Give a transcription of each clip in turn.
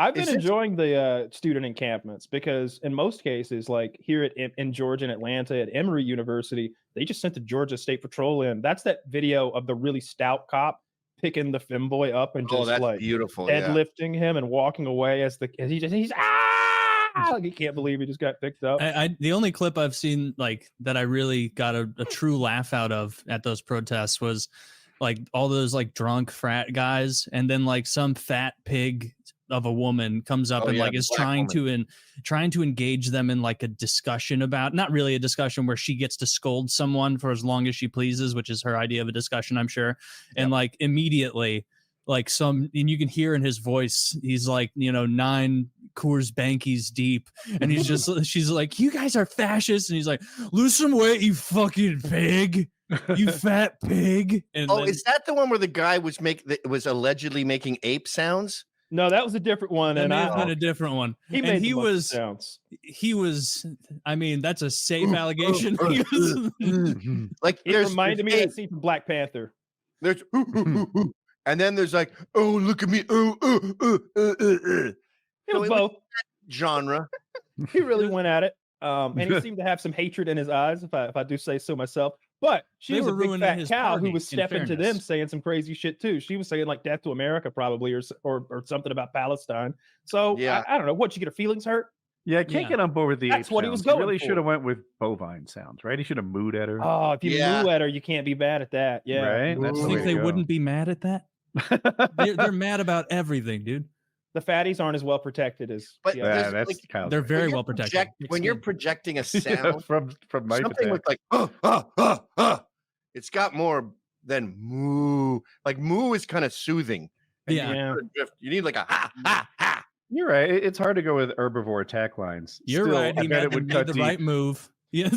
I've been enjoying the student encampments because in most cases, like here in Georgia and Atlanta at Emory University, they just sent the Georgia State Patrol in. That's that video of the really stout cop picking the femboy up and just that's like beautiful, deadlifting him and walking away as he's like he can't believe he just got picked up. The only clip I've seen like that I really got a true laugh out of at those protests was like all those like drunk frat guys, and then like some fat pig of a woman comes up and like is trying to engage them in like a discussion about, not really a discussion where she gets to scold someone for as long as she pleases, which is her idea of a discussion, I'm sure. And like immediately like and you can hear in his voice, he's like, 9 Coors Bankies deep. And she's like, you guys are fascists. And he's like, lose some weight, you fucking pig. You fat pig. And is that the one where the guy was allegedly making ape sounds? No, that was a different one. That and may have been a different one. He was, I mean, that's a safe allegation. Like it reminded me of that scene from Black Panther. There's and then there's like, oh, look at me. It was both genre. He really went at it. And he seemed to have some hatred in his eyes, if I do say so myself. But she was a big fat cow who was stepping to them saying some crazy shit too. She was saying like death to America probably or something about Palestine. So yeah, I don't know. What, you get her feelings hurt? Yeah, I can't get on board with the That's ape what sounds. he was going He really for. should have went with bovine sounds, right? He should have mooed at her. Oh, if you moo at her, you can't be mad at that. Yeah. Right? That's think they wouldn't be mad at that? They're mad about everything, dude. The fatties aren't as well protected as. But yeah, that's like, they're very well protected. When you're projecting a sound from knife something attack. with like it's got more than moo. Like moo is kind of soothing. Yeah. You need like a ha ha ha. You're right. It's hard to go with herbivore attack lines. You're Still, right. I bet it would made cut the deep. right move. Yeah.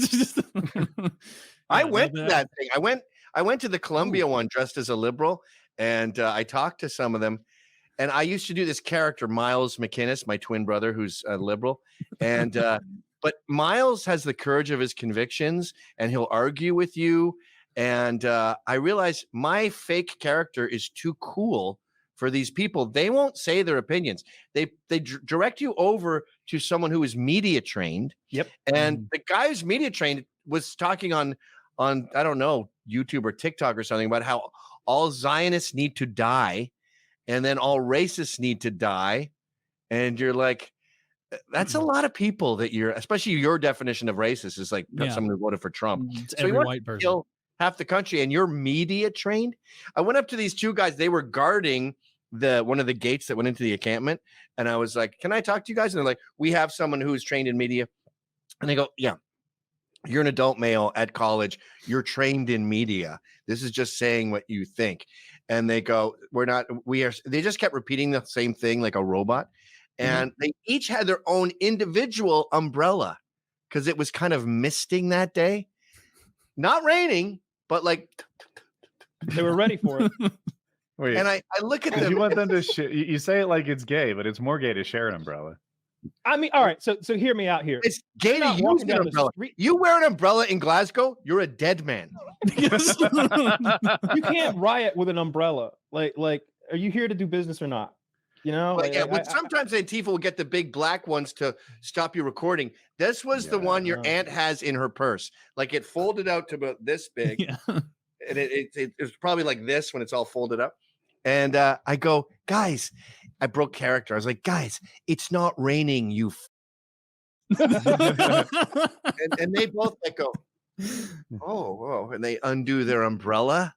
I went to that thing. I went to the Columbia one dressed as a liberal, and I talked to some of them. And I used to do this character, Miles McInnes, my twin brother, who's a liberal. And but Miles has the courage of his convictions, and he'll argue with you. And I realized my fake character is too cool for these people. They won't say their opinions. They direct you over to someone who is media trained. Yep. And the guy who's media trained was talking on I don't know, YouTube or TikTok or something about how all Zionists need to die. And then all racists need to die. And you're like, that's a lot of people that especially your definition of racist is like someone who voted for Trump. It's so every white person. Kill half the country and you're media trained. I went up to these two guys. They were guarding one of the gates that went into the encampment. And I was like, can I talk to you guys? And they're like, we have someone who's trained in media. And they go, yeah, you're an adult male at college. You're trained in media. This is just saying what you think. And they go, they just kept repeating the same thing like a robot. And they each had their own individual umbrella because it was kind of misting that day. Not raining, but like. They were ready for it. Wait, and I look at them. You want them to you say it like it's gay, but it's more gay to share an umbrella. I mean, all right, so hear me out here. It's gay to use an umbrella. You wear an umbrella in Glasgow, you're a dead man. You can't riot with an umbrella. Like, are you here to do business or not? You know, sometimes Antifa will get the big black ones to stop you recording. This was the one your aunt has in her purse. Like it folded out to about this big. Yeah. And it's probably like this when it's all folded up. And I go, guys, I broke character. I was like, guys, it's not raining, you. And they both like go, oh, and they undo their umbrella.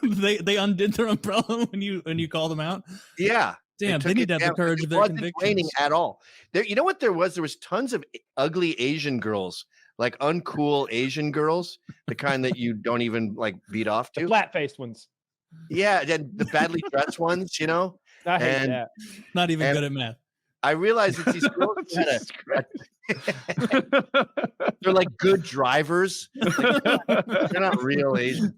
they undid their umbrella when you call them out. Yeah, damn, they need to have the courage of their convictions. It wasn't raining at all. You know what there was? There was tons of ugly Asian girls, like uncool Asian girls, the kind that you don't even like beat off to. The flat-faced ones. Yeah, and the badly dressed ones, you know. I hate that. Not even good at math. I realized that these girls they're like good drivers. They're not real Asian.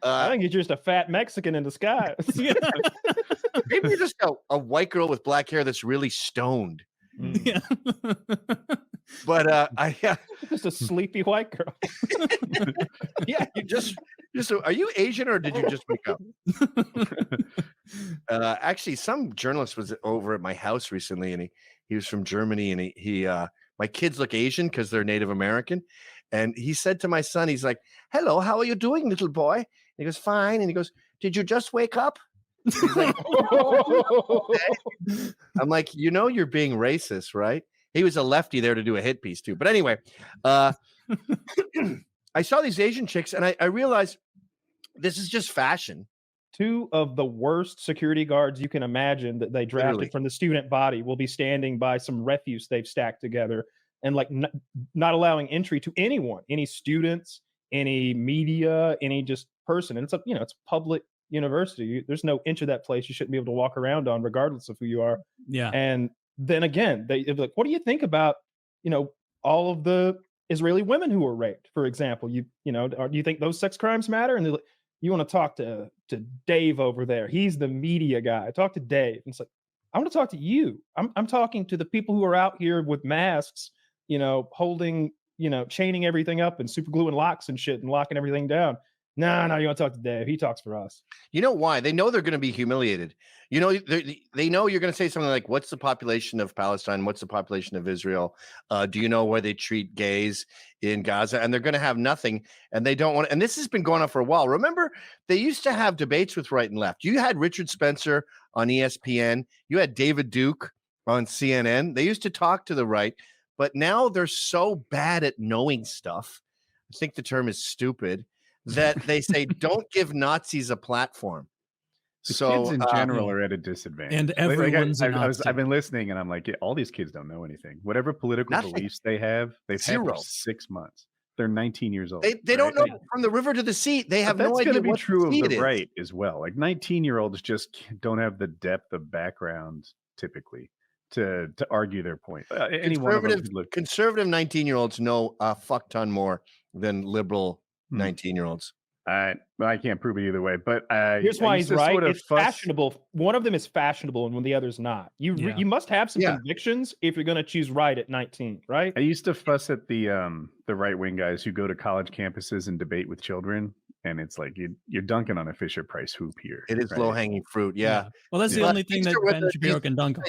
I think you're just a fat Mexican in disguise. Maybe you're just a white girl with black hair that's really stoned. Yeah. But just a sleepy white girl. Yeah, So, are you Asian or did you just wake up? Actually, some journalist was over at my house recently, and he was from Germany, and he my kids look Asian because they're Native American, and he said to my son, he's like, "Hello, how are you doing, little boy?" And he goes, "Fine," and he goes, "Did you just wake up?" He's like, I'm like, you're being racist, right? He was a lefty there to do a hit piece too, but anyway, I saw these Asian chicks, and I realized this is just fashion. 2 of the worst security guards you can imagine that they drafted Literally. from the student body will be standing by some refuse they've stacked together and like not allowing entry to anyone, any students, any media, any just person. And it's it's a public university. There's no inch of that place you shouldn't be able to walk around on, regardless of who you are. Yeah. And then again, they're like, what do you think about, all of the Israeli women who were raped, for example? Do you think those sex crimes matter? And they're like, you want to talk to Dave over there. He's the media guy. Talk to Dave. And it's like, I want to talk to you. I'm talking to the people who are out here with masks, holding, chaining everything up and super gluing locks and shit and locking everything down. No, you want to talk to Dave. He talks for us. You know why? They know they're going to be humiliated. They know you're going to say something like, what's the population of Palestine? What's the population of Israel? Do you know where they treat gays in Gaza? And they're going to have nothing. And they don't want, and this has been going on for a while. Remember, they used to have debates with right and left. You had Richard Spencer on ESPN. You had David Duke on CNN. They used to talk to the right, but now they're so bad at knowing stuff. I think the term is stupid, that they say, don't give Nazis a platform. The kids in general are at a disadvantage. And everyone's I've been listening, and I'm like, all these kids don't know anything. Whatever political beliefs they have, they've had for 6 months. They're 19 years old. They don't know from the river to the sea. They have no idea. That's going to be true of the is. right as well. Like 19-year-olds just don't have the depth of background typically to argue their point. Conservative 19-year-olds know a fuck ton more than liberal 19-year-olds. I can't prove it either way, but here's why he's right. It's fashionable. One of them is fashionable, and when the other's not. You must have some convictions if you're going to choose right at 19, right? I used to fuss at the right wing guys who go to college campuses and debate with children, and it's like you're dunking on a Fisher Price hoop here. It is low hanging fruit, yeah. Well, that's the only thing that Ben Shapiro can dunk on.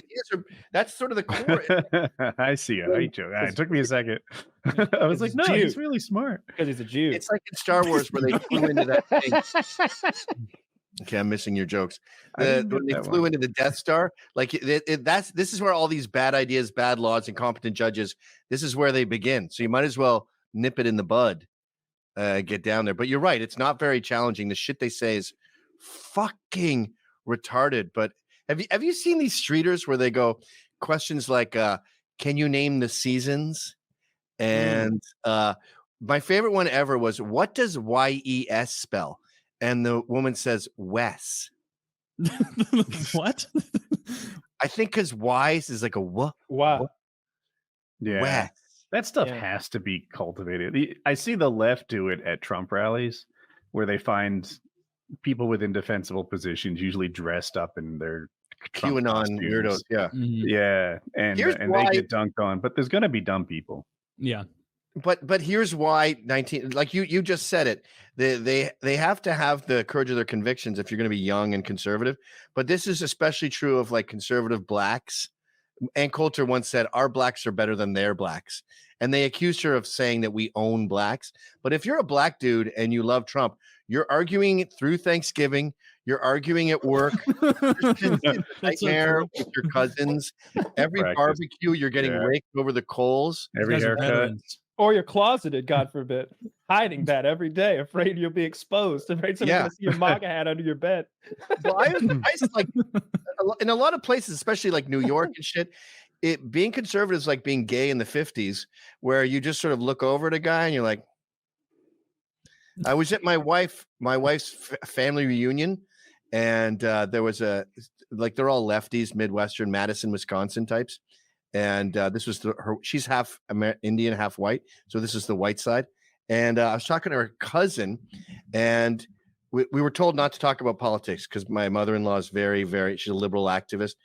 That's sort of the core. I see a height joke. It took me a second. I was like, no, he's really smart because he's a Jew. It's like in Star Wars where they flew into that thing. Okay, I'm missing your jokes. When they flew into the Death Star, like this is where all these bad ideas, bad laws, incompetent judges. This is where they begin. So you might as well nip it in the bud, get down there. But you're right; it's not very challenging. The shit they say is fucking retarded. But have you seen these streeters where they go questions like, "Can you name the seasons?" And my favorite one ever was, "What does YES spell?" And the woman says, Wes. What? I think because wise is like a what? Wow. Yeah. Wes. That stuff has to be cultivated. I see the left do it at Trump rallies where they find people with indefensible positions, usually dressed up in their QAnon weirdos. Yeah. Mm-hmm. Yeah. And they get dunked on. But there's going to be dumb people. Yeah. But here's why 19, like you just said it, they have to have the courage of their convictions if you're going to be young and conservative. But this is especially true of like conservative blacks. Ann Coulter once said, our blacks are better than their blacks. And they accused her of saying that we own blacks. But if you're a black dude and you love Trump, you're arguing it through Thanksgiving. You're arguing at work. Nightmare with your cousins. Every barbecue, you're getting raked over the coals. Every haircut. Or you're closeted, God forbid, hiding that every day, afraid you'll be exposed, afraid someone's going to see your MAGA hat under your bed. Well, I like in a lot of places, especially like New York and shit, being conservative is like being gay in the 50s, where you just sort of look over at a guy and you're like, I was at my wife's family reunion, and there was they're all lefties, Midwestern, Madison, Wisconsin types. And this was she's half Indian, half white. So this is the white side. And I was talking to her cousin, and we were told not to talk about politics because my mother-in-law is very, very, she's a liberal activist.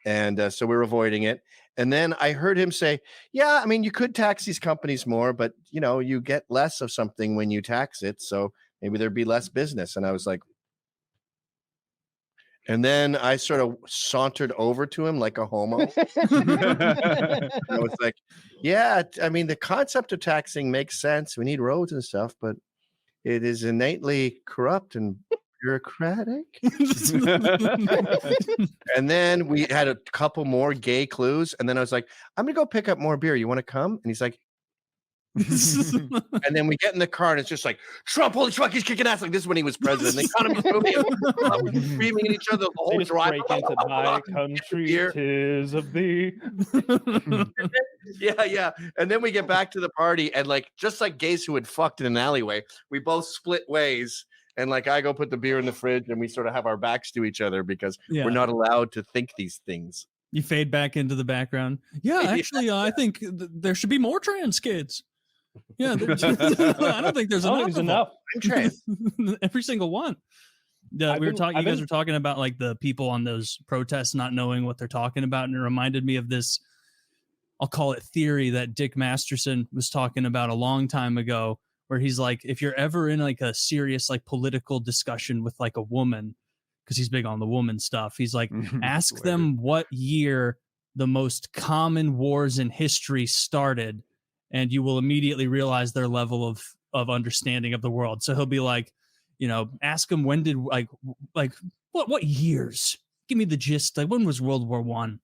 And so we were avoiding it. And then I heard him say, yeah, I mean, you could tax these companies more, but, you get less of something when you tax it. So maybe there'd be less business. And I was like, and then I sort of sauntered over to him like a homo. I was like, yeah, I mean, the concept of taxing makes sense. We need roads and stuff, but it is innately corrupt and bureaucratic. And then we had a couple more gay clues. And then I was like, I'm going to go pick up more beer. You want to come? And he's like, and then we get in the car and it's just like, Trump, holy fuck, he's kicking ass. Like this is when he was president. The economy's booming. Screaming at each other the whole drive. Break into my country, tis of thee. Yeah. And then we get back to the party and like, just like gays who had fucked in an alleyway, we both split ways. And like, I go put the beer in the fridge and we sort of have our backs to each other because we're not allowed to think these things. You fade back into the background. Yeah, actually, I think there should be more trans kids. Yeah, I don't think there's enough. I'm trans. Every single one. Yeah, we were talking. You guys were talking about like the people on those protests not knowing what they're talking about, and it reminded me of this. I'll call it theory that Dick Masterson was talking about a long time ago, where he's like, if you're ever in like a serious like political discussion with like a woman, because he's big on the woman stuff, he's like, ask them what year the most common wars in history started. And you will immediately realize their level of understanding of the world. So he'll be like, you know, ask him when did like what years? Give me the gist. Like when was World War I?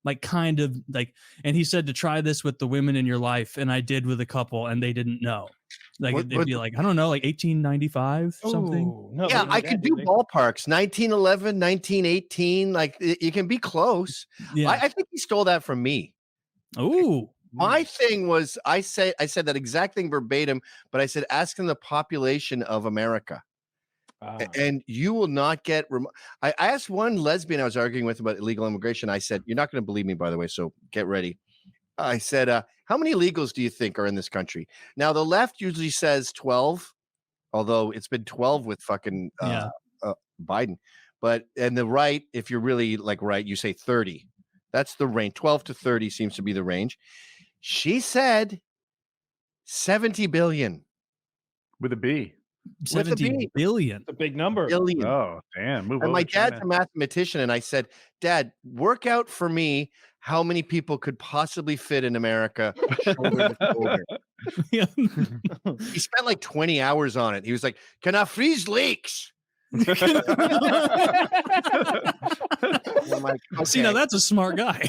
Like kind of like, and he said to try this with the women in your life, and I did with a couple, and they didn't know. Like it'd be like, I don't know, like 1895 something. No, yeah, I could do ballparks. 1911, 1918. Like you can be close. Yeah, I think he stole that from me. Oh. My thing was, I said that exact thing verbatim, but I said, ask them the population of America. And you will not get. I asked one lesbian I was arguing with about illegal immigration. I said, you're not going to believe me, by the way, so get ready. I said, how many illegals do you think are in this country? Now, the left usually says 12, although it's been 12 with fucking Biden. And the right, if you're really like right, you say 30. That's the range. 12 to 30 seems to be the range. She said 70 billion. With a B. 70 billion. It's a big number. Billion. Oh, damn. And my dad's a mathematician, and I said, Dad, work out for me how many people could possibly fit in America shoulder to shoulder. He spent like 20 hours on it. He was like, can I freeze lakes? Like, okay. See, now that's a smart guy.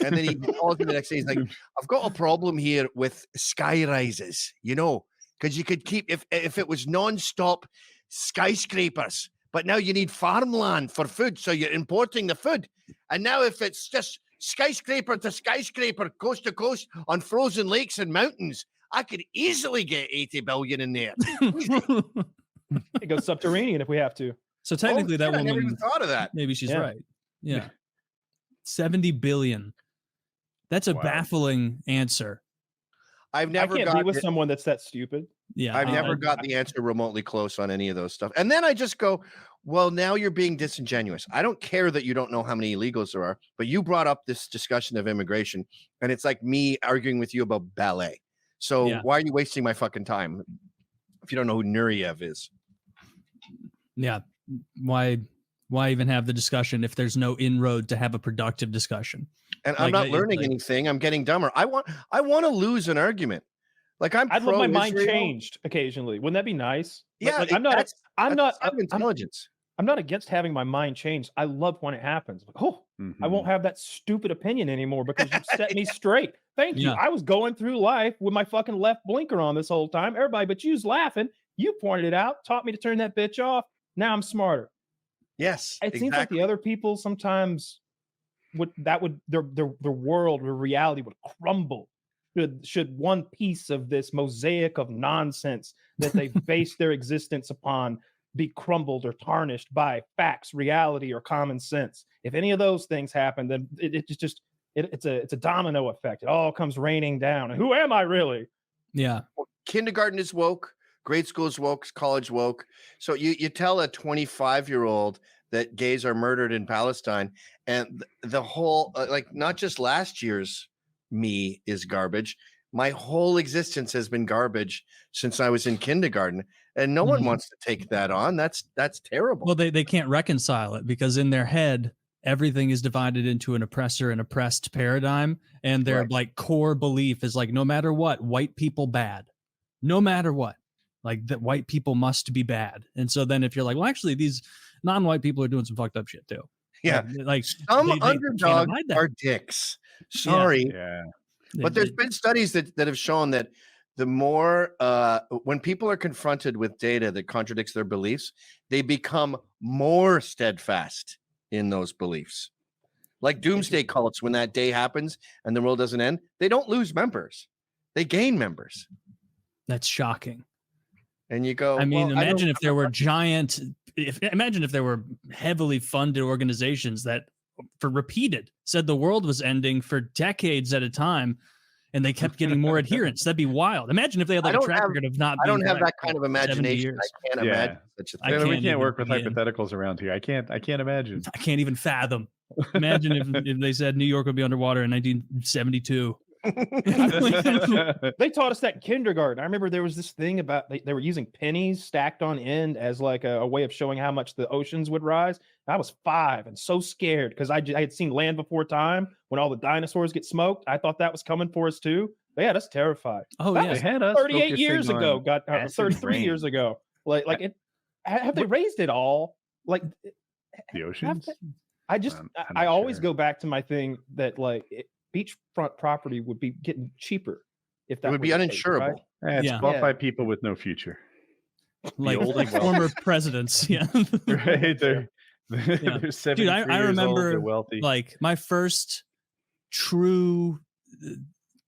And then he calls me the next day. He's like, I've got a problem here with sky rises, you know, because you could keep if it was nonstop skyscrapers, but now you need farmland for food, so you're importing the food. And now if it's just skyscraper to skyscraper, coast to coast on frozen lakes and mountains, I could easily get 80 billion in there. It goes subterranean if we have to. So technically, that woman. I never even thought of that. Maybe she's right. Yeah, 70 billion. That's a baffling answer. I can't be with someone that's that stupid. Yeah, I've never got the answer remotely close on any of those stuff. And then I just go, well, now you're being disingenuous. I don't care that you don't know how many illegals there are, but you brought up this discussion of immigration, and it's like me arguing with you about ballet. So why are you wasting my fucking time if you don't know who Nureyev is? Yeah, why even have the discussion if there's no inroad to have a productive discussion? And I'm not learning anything. I'm getting dumber. I want to lose an argument. Like I'd love my mind changed occasionally. Wouldn't that be nice? Yeah, like, I'm not intelligence. I'm not against having my mind changed. I love when it happens. Like, I won't have that stupid opinion anymore because you set me straight. Thank you. I was going through life with my fucking left blinker on this whole time. Everybody but you's laughing. You pointed it out, taught me to turn that bitch off. Now I'm smarter. Yes. It seems like the other people sometimes their world or reality would crumble should one piece of this mosaic of nonsense that they base their existence upon be crumbled or tarnished by facts, reality, or common sense. If any of those things happen, then it's a domino effect. It all comes raining down. And who am I really? Yeah. Well, kindergarten is woke, grade school is woke, college woke. So you tell a 25-year-old that gays are murdered in Palestine, and the whole like not just last year's me is garbage. My whole existence has been garbage since I was in kindergarten, and no one wants to take that on. That's terrible. Well, they can't reconcile it because in their head, everything is divided into an oppressor and oppressed paradigm, and their like core belief is like, no matter what, white people bad, no matter what, like that white people must be bad. And so then if you're like, well, actually, these non-white people are doing some fucked up shit too. Yeah, like some underdogs are dicks. Sorry. Yeah. But there's been studies that have shown that the more when people are confronted with data that contradicts their beliefs, they become more steadfast in those beliefs. Like doomsday cults, when that day happens and the world doesn't end, they don't lose members. They gain members. That's shocking. And you go, I mean, imagine if there were imagine if there were heavily funded organizations that said the world was ending for decades at a time, and they kept getting more adherents. That'd be wild. Imagine if they had like a track record of not. I don't have that kind of imagination. I can't imagine such a thing. We can't work with hypotheticals around here. I can't imagine. I can't even fathom. Imagine if they said New York would be underwater in 1972. They taught us that in kindergarten. I remember there was this thing about they were using pennies stacked on end as like a way of showing how much the oceans would rise. I was 5 and so scared because I had seen Land Before Time when all the dinosaurs get smoked. I thought that was coming for us too. They had us terrified. Oh that yeah, they had us 38 years ago. 33 years ago. Have they raised it all? Like the oceans? I always go back to my thing that like beachfront property would be getting cheaper if that would be uninsurable. Right? It's bought by people with no future, like former presidents. Yeah, right. They're Dude, I remember like my first true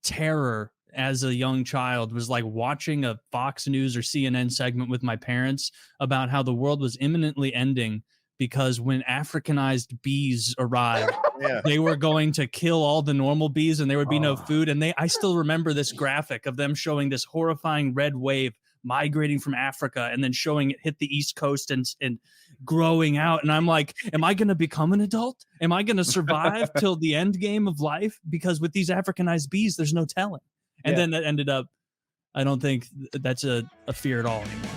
terror as a young child was like watching a Fox News or CNN segment with my parents about how the world was imminently ending because when Africanized bees arrived, they were going to kill all the normal bees and there would be no food. And I still remember this graphic of them showing this horrifying red wave migrating from Africa and then showing it hit the East Coast and growing out. And I'm like, am I going to become an adult? Am I going to survive till the end game of life? Because with these Africanized bees, there's no telling. And then that ended up, I don't think that's a fear at all anymore.